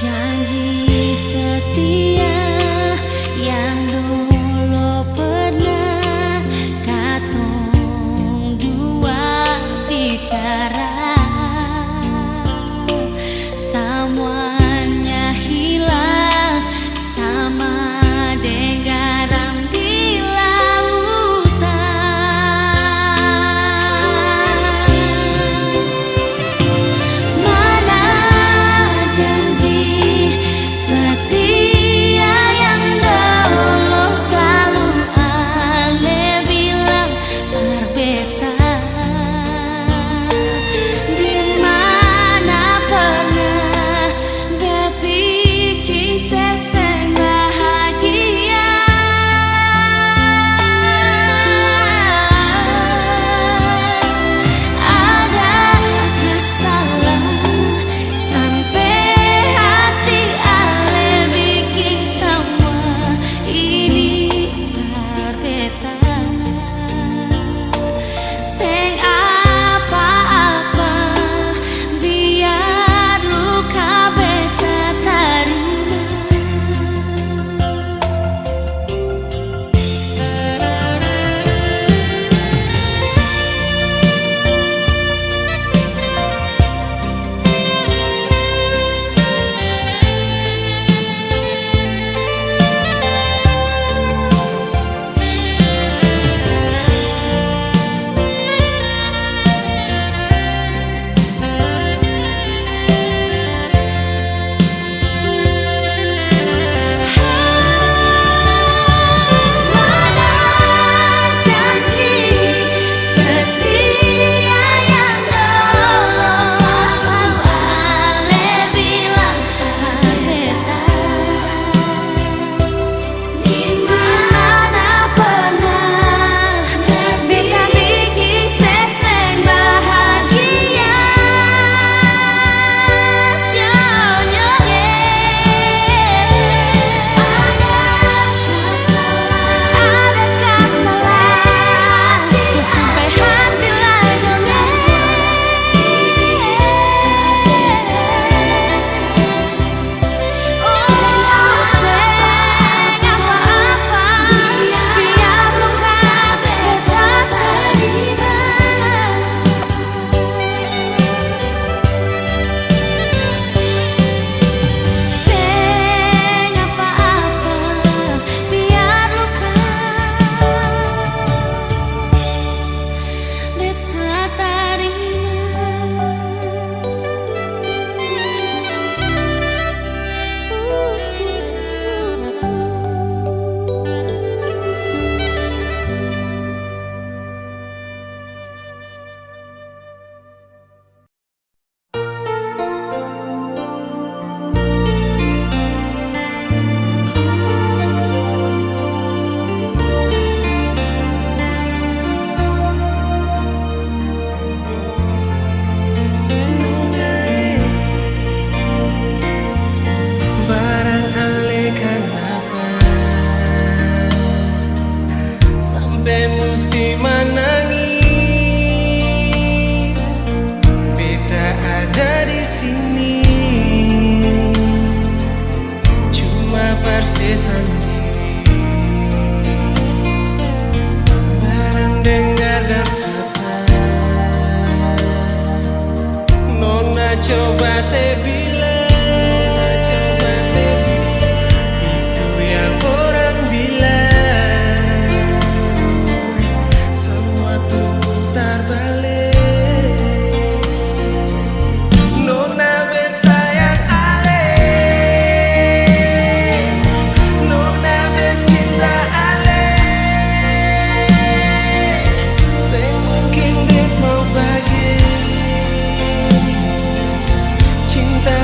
Janji setia yang dulu pernah katong dua bicara, semuanya hilang sama dengan garam di lautan. Mana janji setia yang dulu selalu Ale bilang berbeda, di mana pernah berpikir seseng bahagia. Ada kesalahan sampai hati Ale bikin semua ini berbeda. Seng apa-apa biar luka beta terima. Mana janji setia yang dulu selalu Ale bilang berbeda, di mana pernah beta bikin seseng bahagia. Senyongnya ada kesalahan sampai hati lagunya. Oh, seng apa-apa biar luka beta terima. Seng apa-apa biar luka beta Barang Ale kenapa sampai mesti menangis? Beta ada di sini cuma persisan diri. Barang dengar dersata Nona coba saya bilang itu yang orang bilang, semua tuh putar balik. Nona bet sayang Ale, Nona bet cinta Ale. Seng mungkin bet mau bagi cinta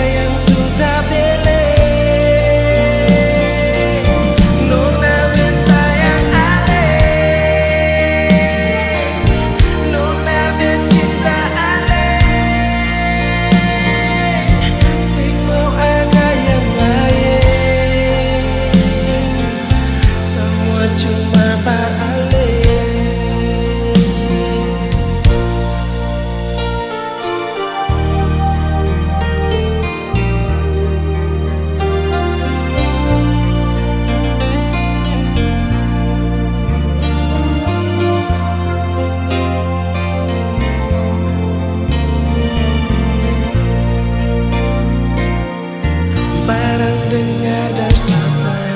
Barang dengar dan sabar,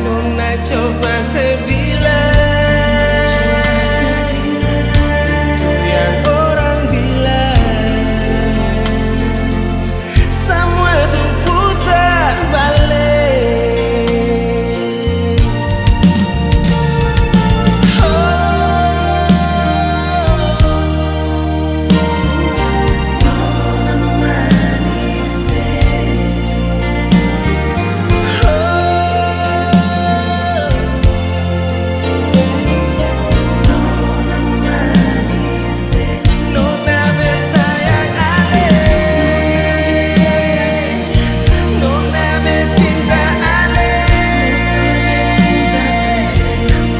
Nona coba sebilang yang orang bilang semua tuh putar balik. Nona manis, Nona bersayang alih, Nona bercinta alih,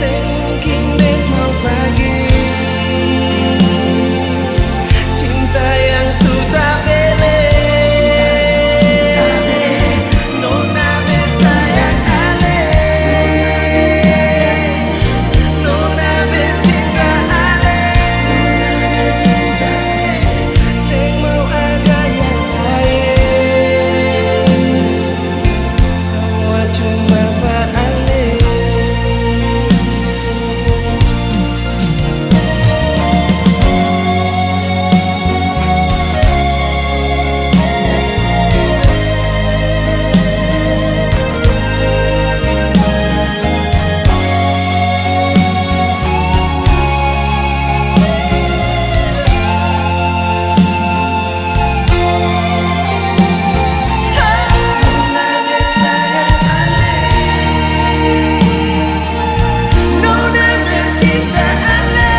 sing mungkin deh mau bagi cinta yang sudah belek. Nona bersayang alih, Nona bercinta alih, sing mau ada yang lain, semua cuma balik. Nona bercinta alih,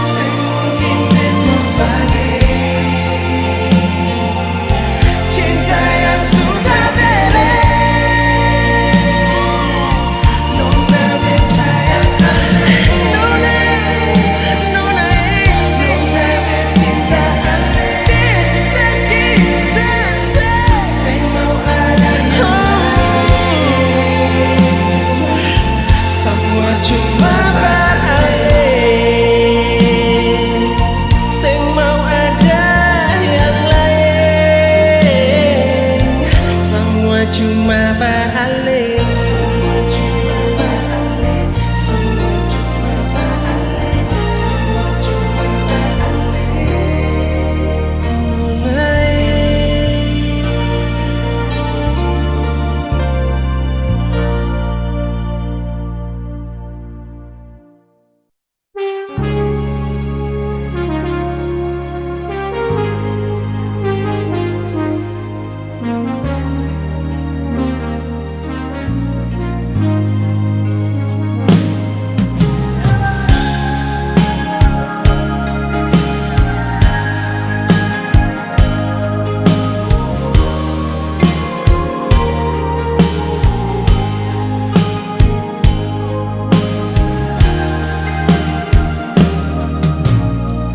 sing mungkin deh berbagi cinta yang sudah belek. Nona bersayang alih, Nona bercinta alih, sing mau ada semua cuma balik, sing mau ada yang lain, semua cuma balik, semua cuma balik, semua cuma balik, semua cuma balik.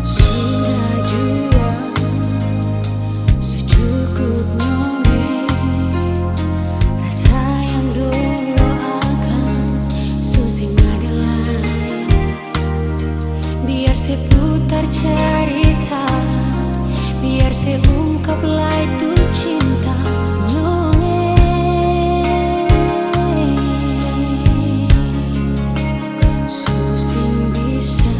Sudah jua, secukup noni, rasa yang dulu akan susah ngadilai. Biar saya putar cerita, biar saya ungkap lah itu cinta noni. Susah bisa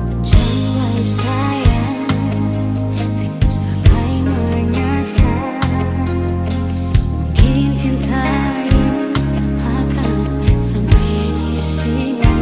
mencintai sayang, sing mulai menyasar. Mungkin cinta ini akan sampai di sini.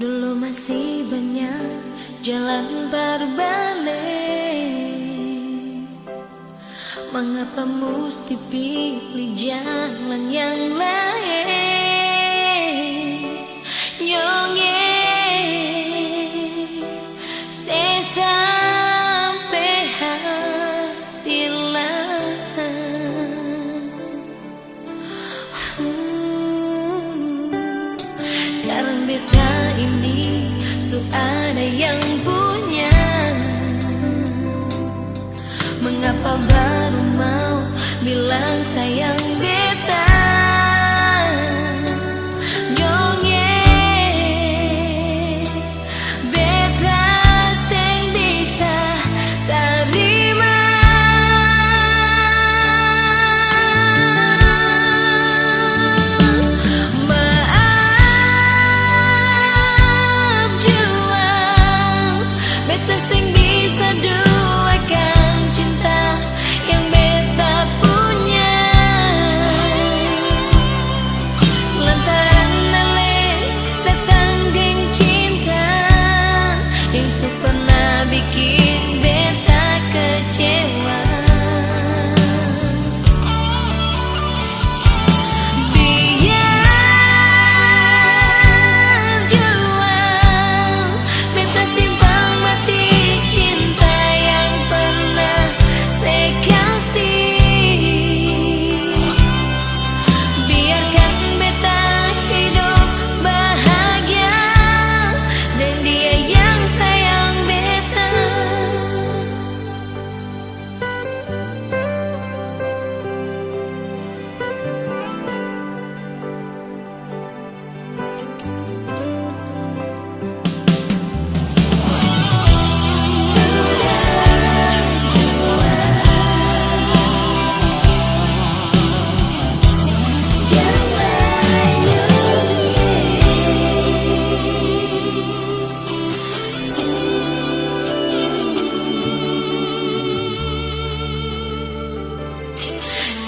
Dulu masih banyak jalan berbalik, mengapa mesti pilih jalan yang lain? Nyonge saya sampai hati lah. Sekarang beta ini ada yang punya, mengapa baru mau bilang sayang beta? Nyonge beta sing bisa terima. Maaf juang, beta sing bisa duakan cinta yang beta punya. Lantaran ale datang ding cinta yang pernah bikin beta kecewa. Biar juang, beta simpang mati cinta yang pernah saya kasih. Biarkan beta hidup bahagia dan dia yang sayang beta.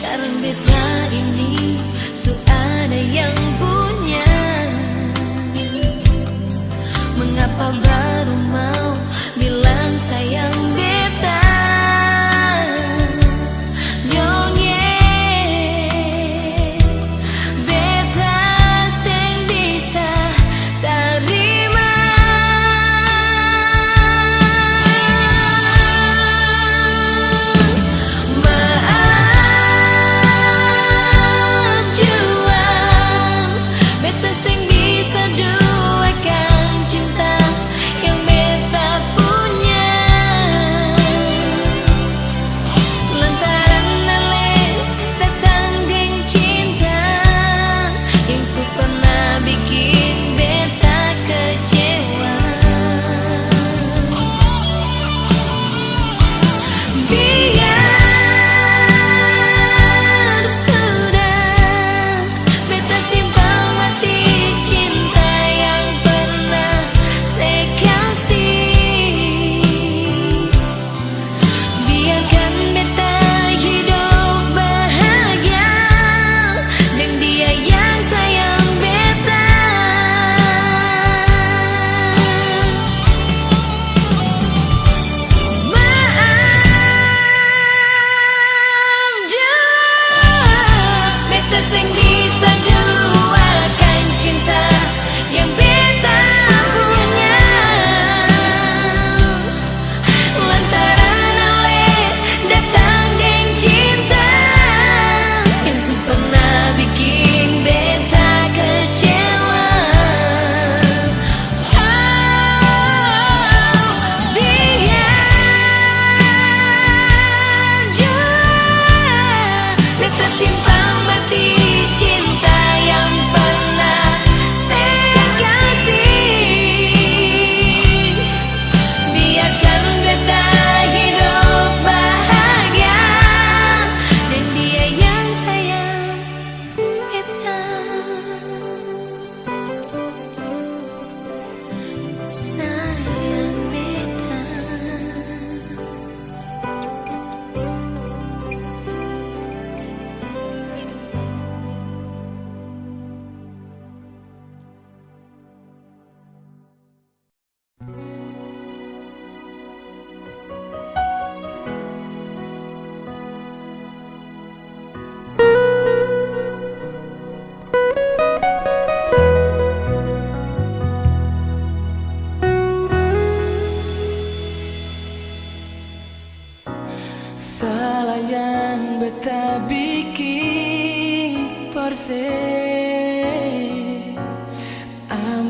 Sekarang beta ini ada yang punya, mengapa baru mau bilang sayang beta? Nyonge beta sing bisa terima. Maaf juang, beta sing bisa duakan cinta yang beta punya. Lantaran ale datang ding cinta yang pernah bikin beta kecewa. Biar sudah, beta simpang mati cinta yang pernah saya kasih. Biarkan beta hidup bahagia dan dia yang sayang beta.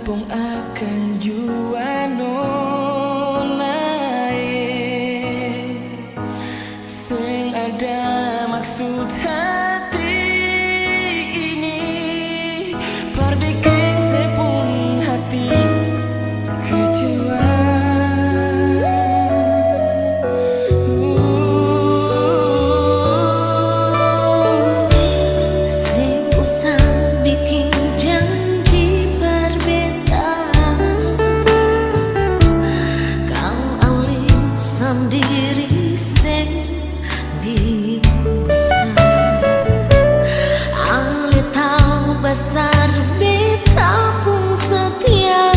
rampung akan juano nae sing ada maksud hati ini perbikin sepung hati kecewa. Sing usah bikin janji berbeda, kau alisan diri sendiri. Ale tahu besar beta pun setia,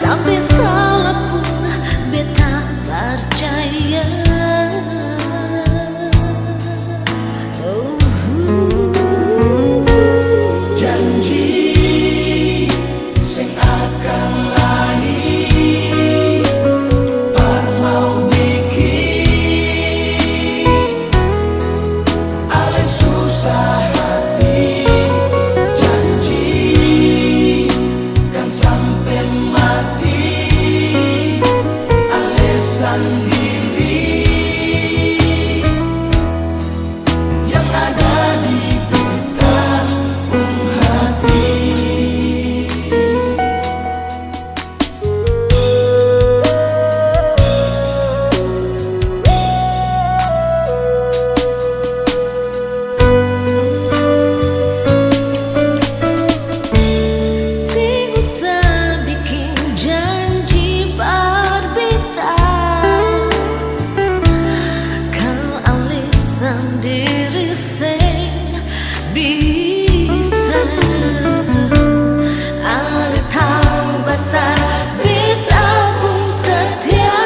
sampai salah pun beta percaya. Janji sing akan lahir par mau bikin ale susah hati. Janji kan sampai mati ale sendiri yang ada di peta hati. Sing usah bikin janji berbeda, kau alisan diri sing bisa. Ale tahu besar beta pun setia,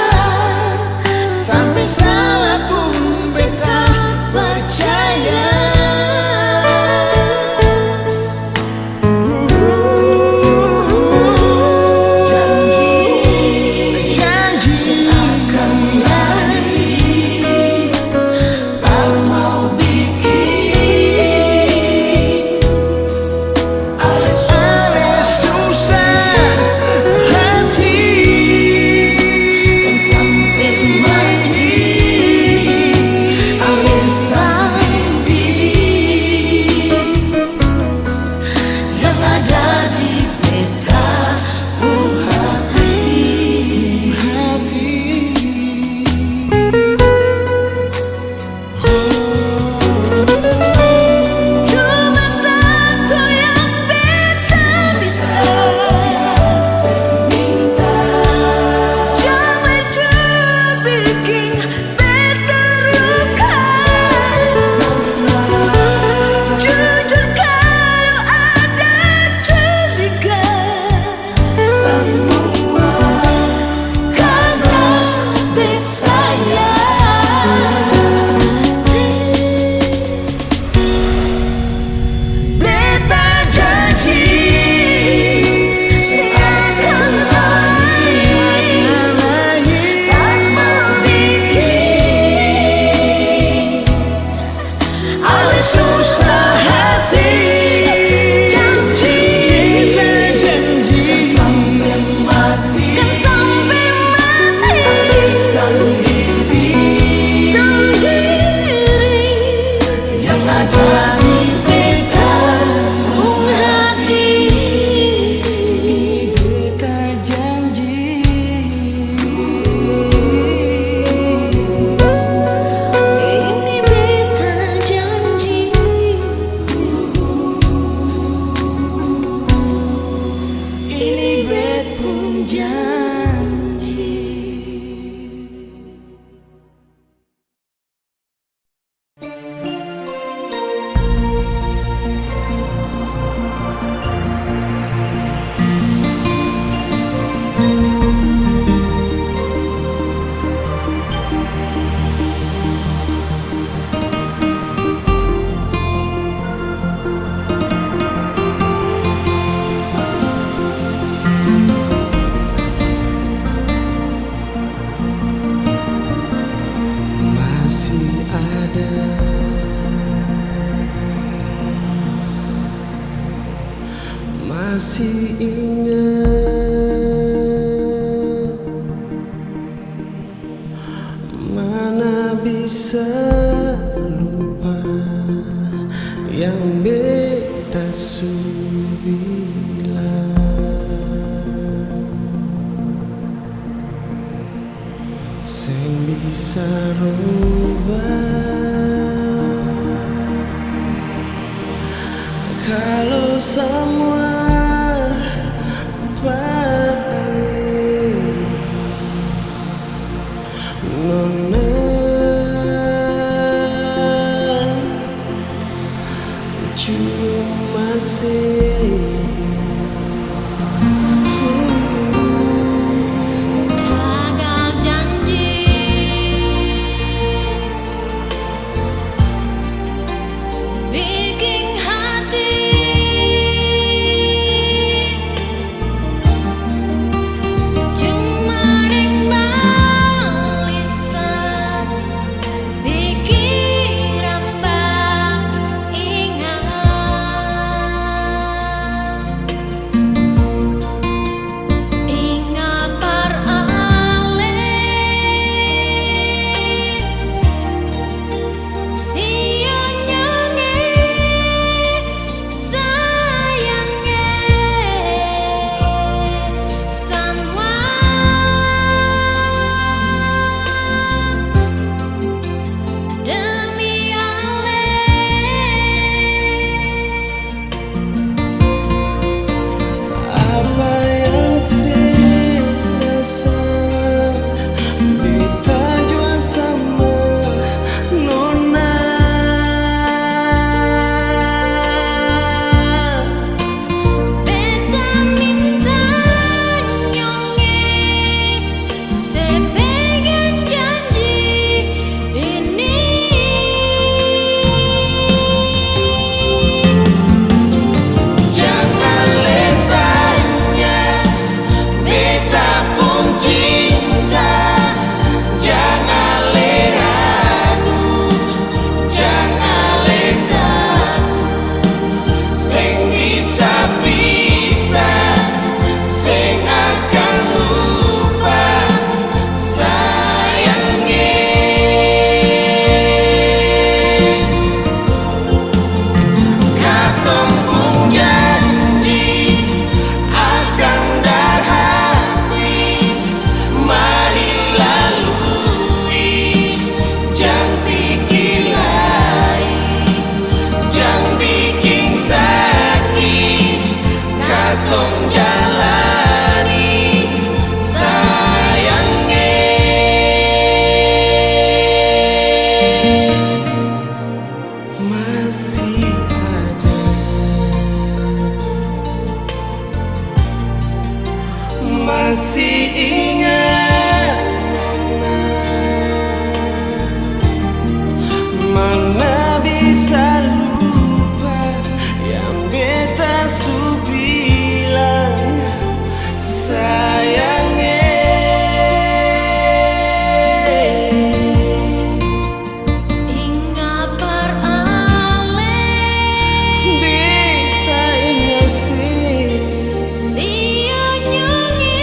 Sampai salah pun beta percaya. Janji akan lahir par mau bikin ale susah hati kan sampai mati ale sendiri yang ada di peta hati. cuma satu yang beta minta, jangan coba bikin beta luka. Jujur kalau ada curiga, karena beta beta janji akan lahir tak mau bikin Ale susah hati. Janji sampai mati kan sampai mati sendiri sendiri yang ada di peta hati. beta janji. Ini beta janji, Ini bet pun janji. masih ingat, mana bisa lupa yang beta su bilang, sing bisa rubah. Kalau semua berbalik, nona cuma gagal janji, bikin hati cuma balisa, pikiran ingat par ale sia nyanyi sayangnya semua demi ale. apa yang saya rasa, beta jua sama nona. Beta minta nyonge sepegang janji ini. Jangan letanya, beta pun cinta. Jangan ragu, jangan takut, sing bisa sing akan lupa sayangnya. Katong pun janji akan darhati, mari lalui, jangan pikir lain, jangan bikin sakit. Katong jalani sayangnya, masih ada, masih ingat nona, mana bisa lupa yang beta su bilang sayangnya. Ingat par ale Beta ingat sih sia nyanyi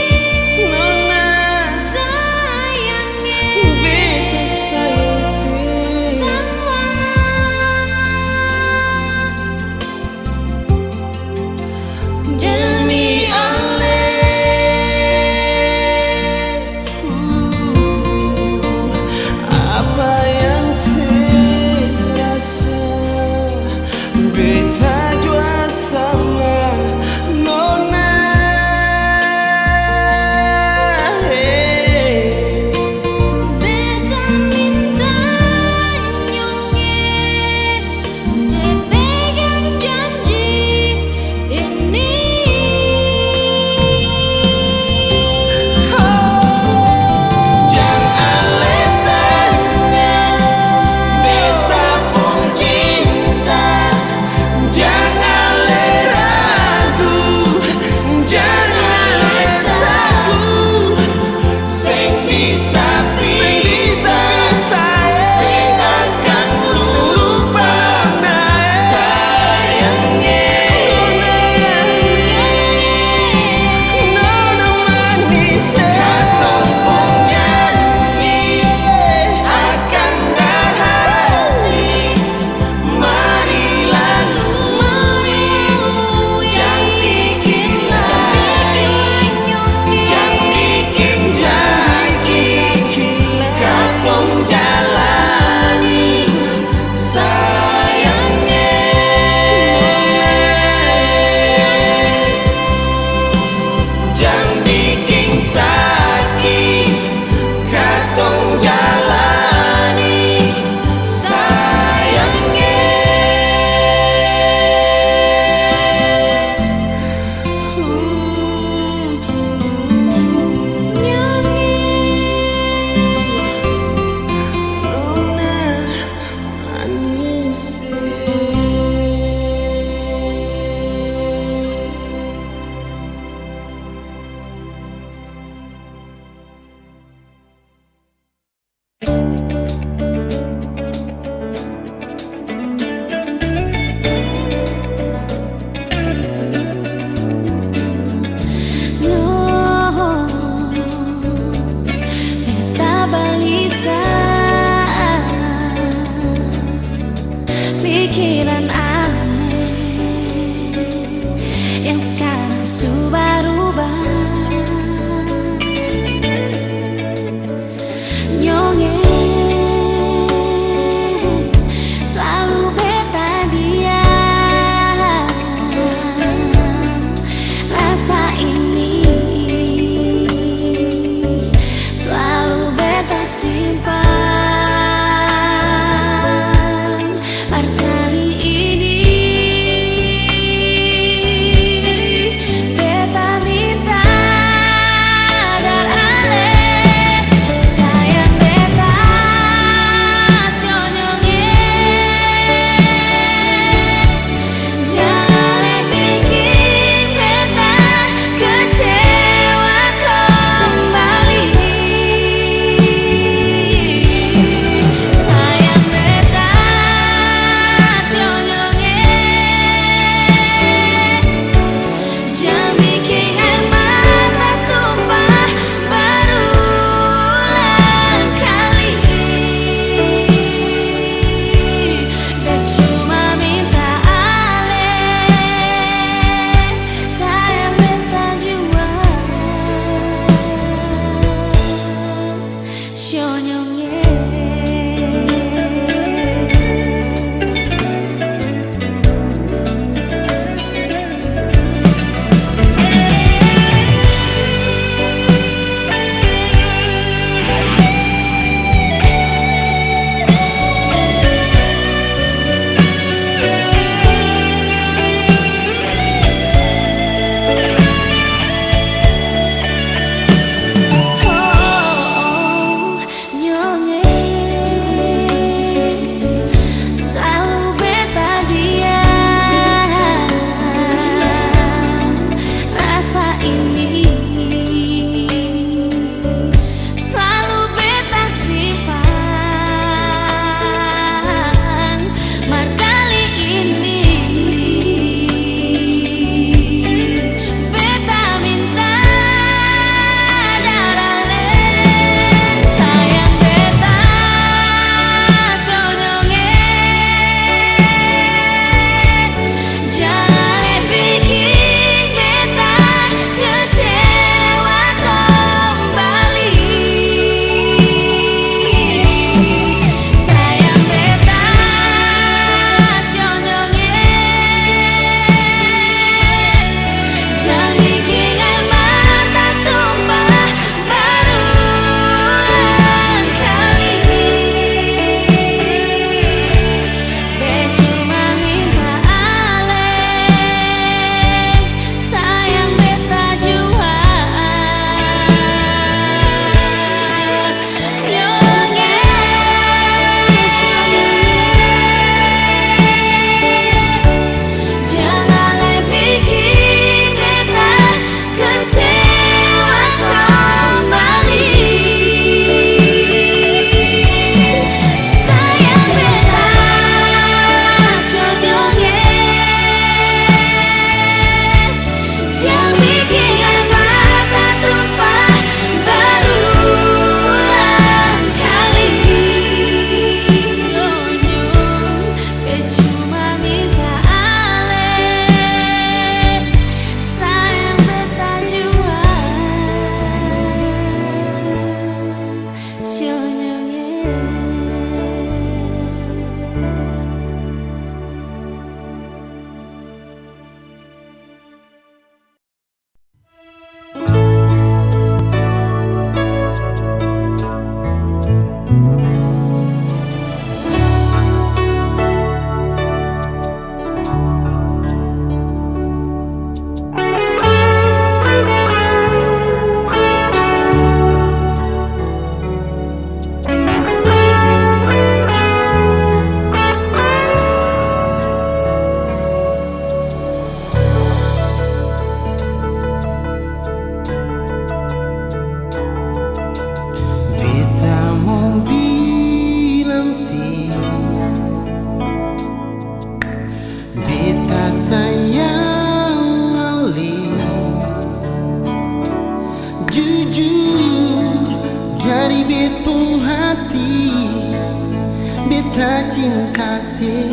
cinta-cinta si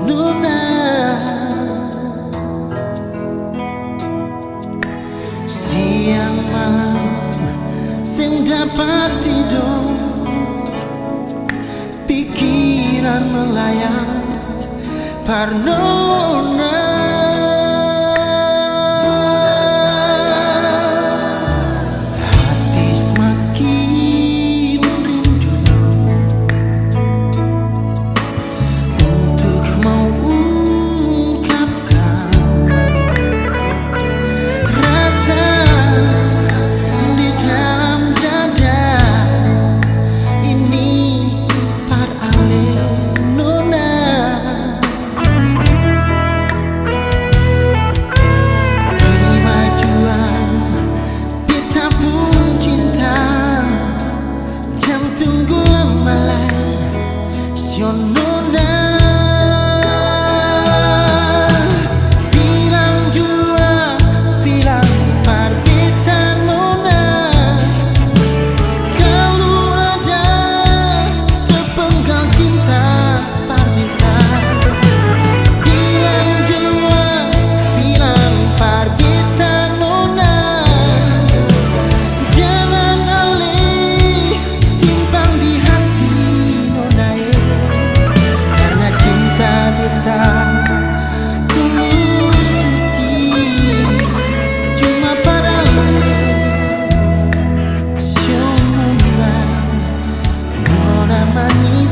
Nuna, siang malam sing dapat tidur, pikiran melayang Parnona. Hati semakin rindu untuk mengungkapkan rasa di dalam dada ini. Par ale Nona, terima jua kita pun cinta, jangan tunggu lama lagi Sion Nona. Bilang jua, bilang par beta Nona, kalau ada sepenggal cinta par beta. Bilang jua, bilang par beta Nona, jangan alih simpan di hati Nona, karena cinta beta tulus suci, cuma para Sion Nona, Nona manis.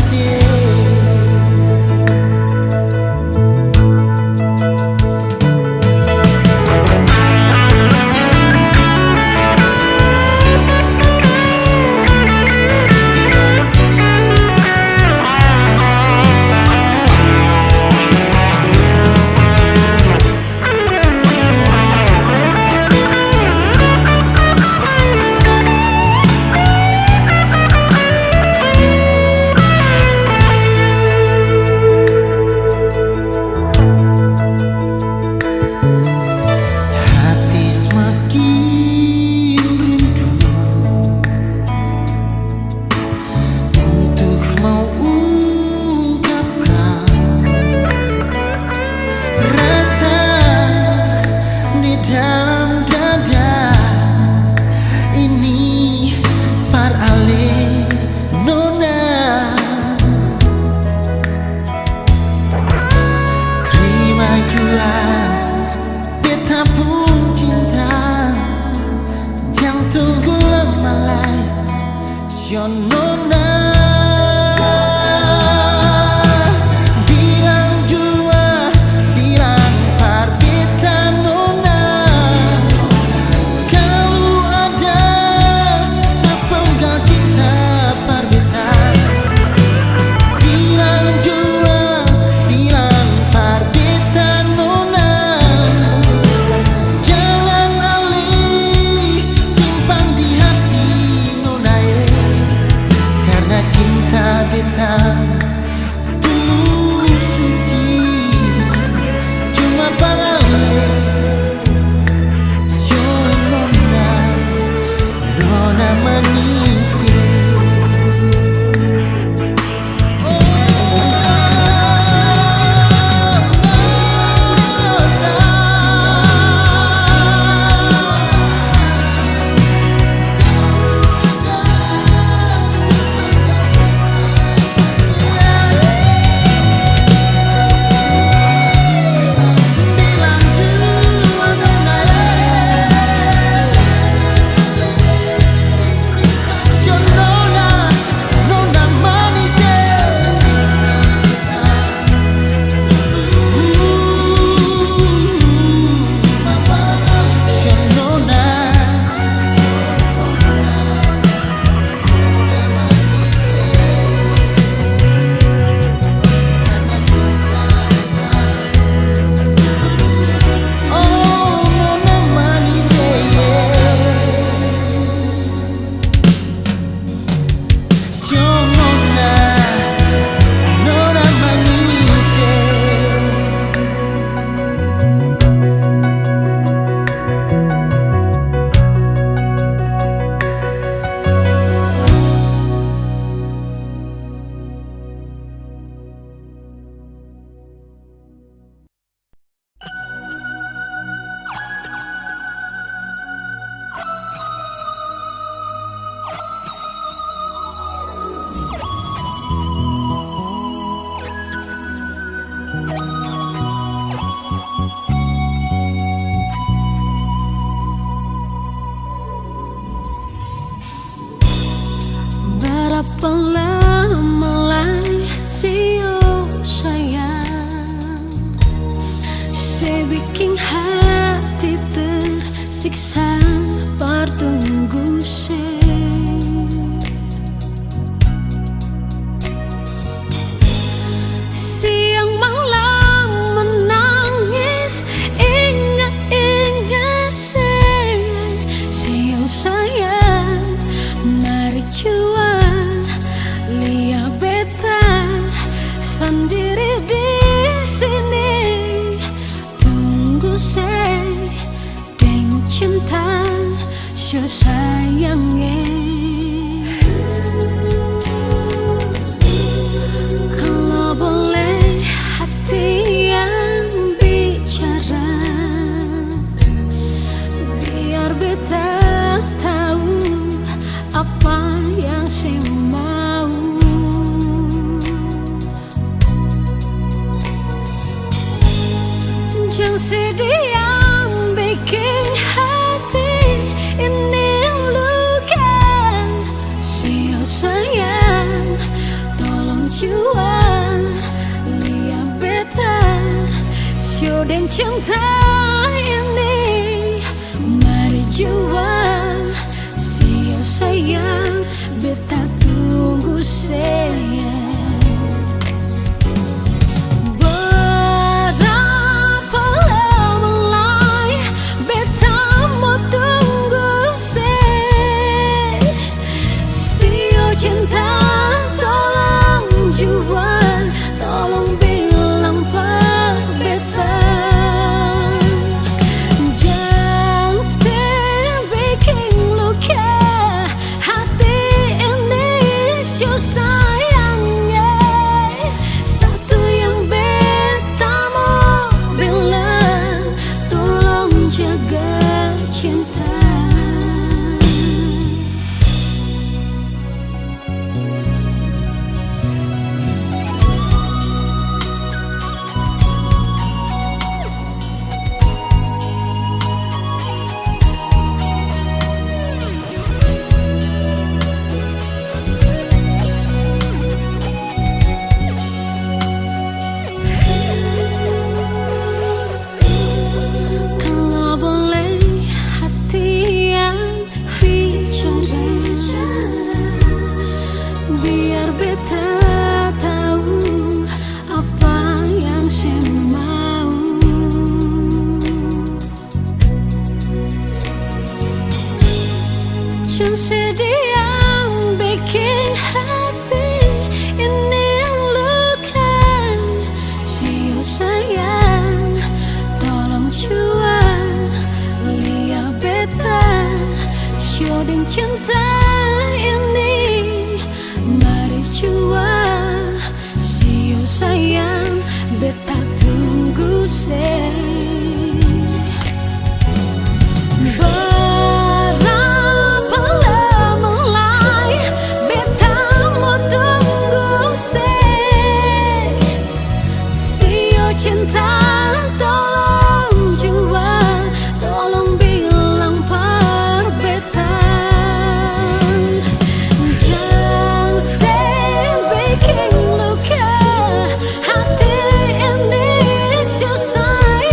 Hati semakin rindu untuk mengungkapkan rasa di dalam dada ini. Par ale Nona, terima jua beta pun cinta, jangan tunggu lama lagi Sion Nona. Bilang jua, bilang par beta Nona, kalau ada sepenggal cinta par beta. Bilang jua, bilang par beta Nona, jangan alih simpan di hati Nona, siksa bertunggu siang malam menangis ingat-ingat siang sayang mari jual lia beta sendiri di sini tunggu deng cinta syo sayangnya. Kalau boleh hati yang bicara, biar beta tahu apa yang saya mau. Jangan sedih yang bikin hati ini luka. Sio sayang, tolong jual lihat beta. Sio dan cinta ini mari jual. Sio sayang, beta tunggu sayang. Cinta tolong jual, tolong bilang per beta. Jangan bikin luka hati ini syo sayangnya. Satu yang beta mau bilang, tolong jaga cinta. Biar beta tahu apa yang saya mau. Jangan sedih yang bikin hati ini luka. Sio sayang, tolong jual lihat beta. Sio dan cinta ini mari jual. Sio sayang, beta tunggu berapa lama lagi beta mau tunggu Sio cinta tolong jual, tolong bilang per beta. Jangan bikin luka hati ini syo sayang.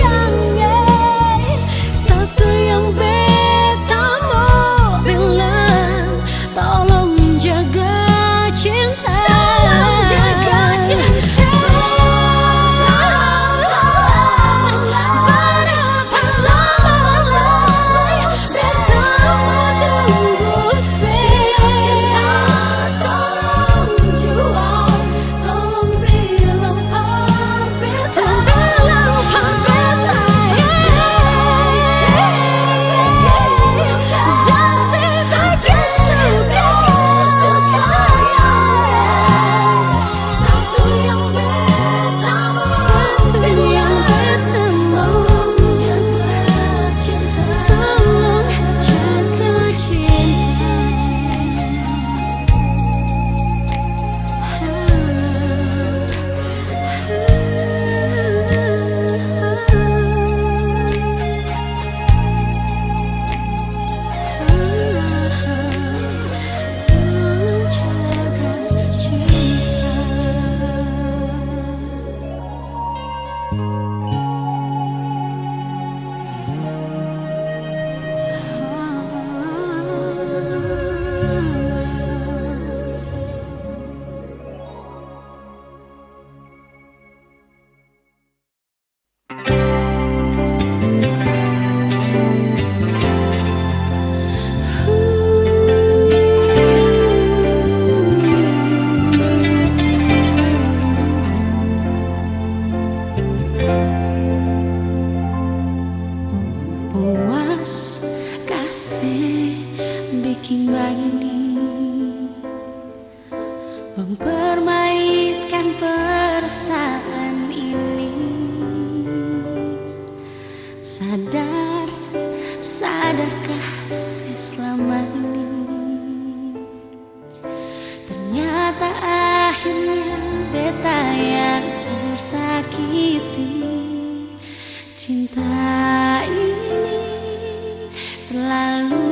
bikin begini, mempermainkan perasaan ini. Sadarkah saya selama ini ternyata akhirnya beta yang tersakiti. Cinta ini selalu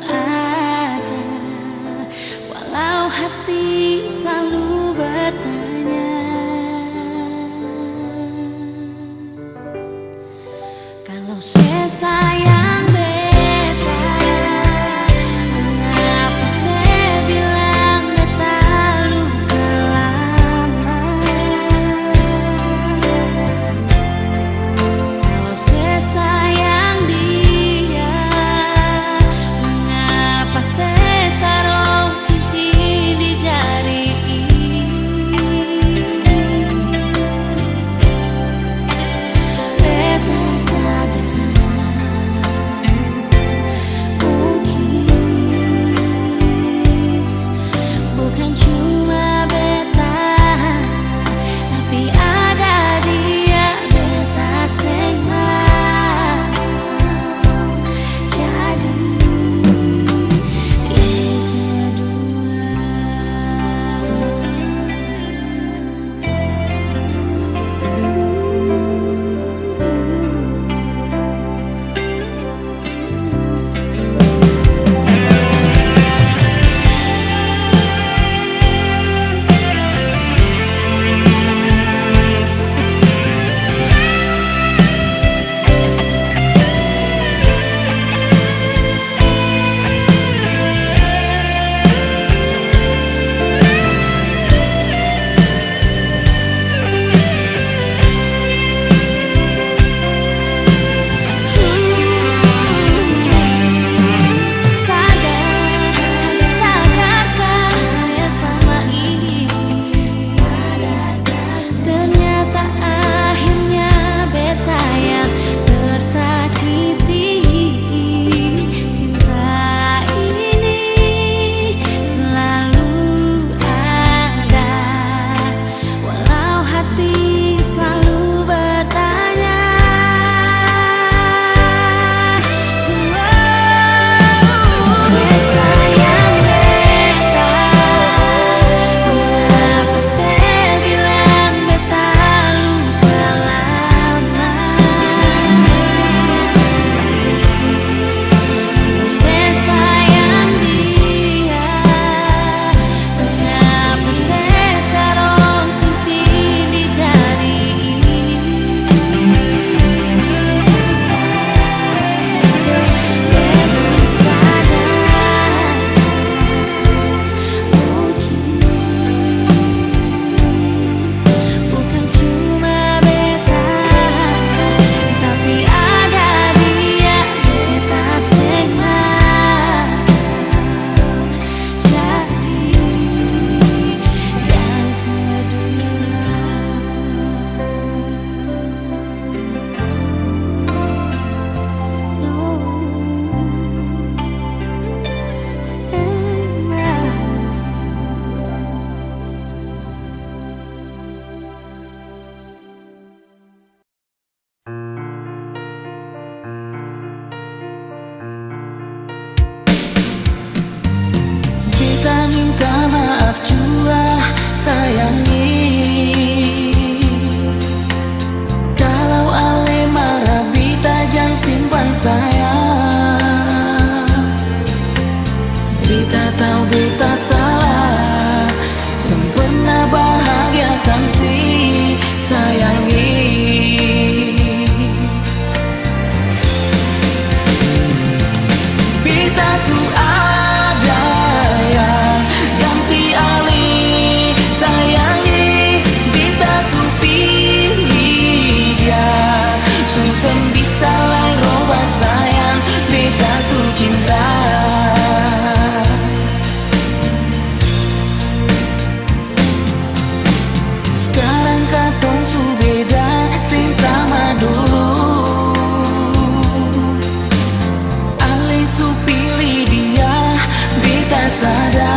ada, walau hati selalu bertanya, kalau saya sayang beta, mengapa saya bilang beta luka lama? Kalau saya sayang dia, sadar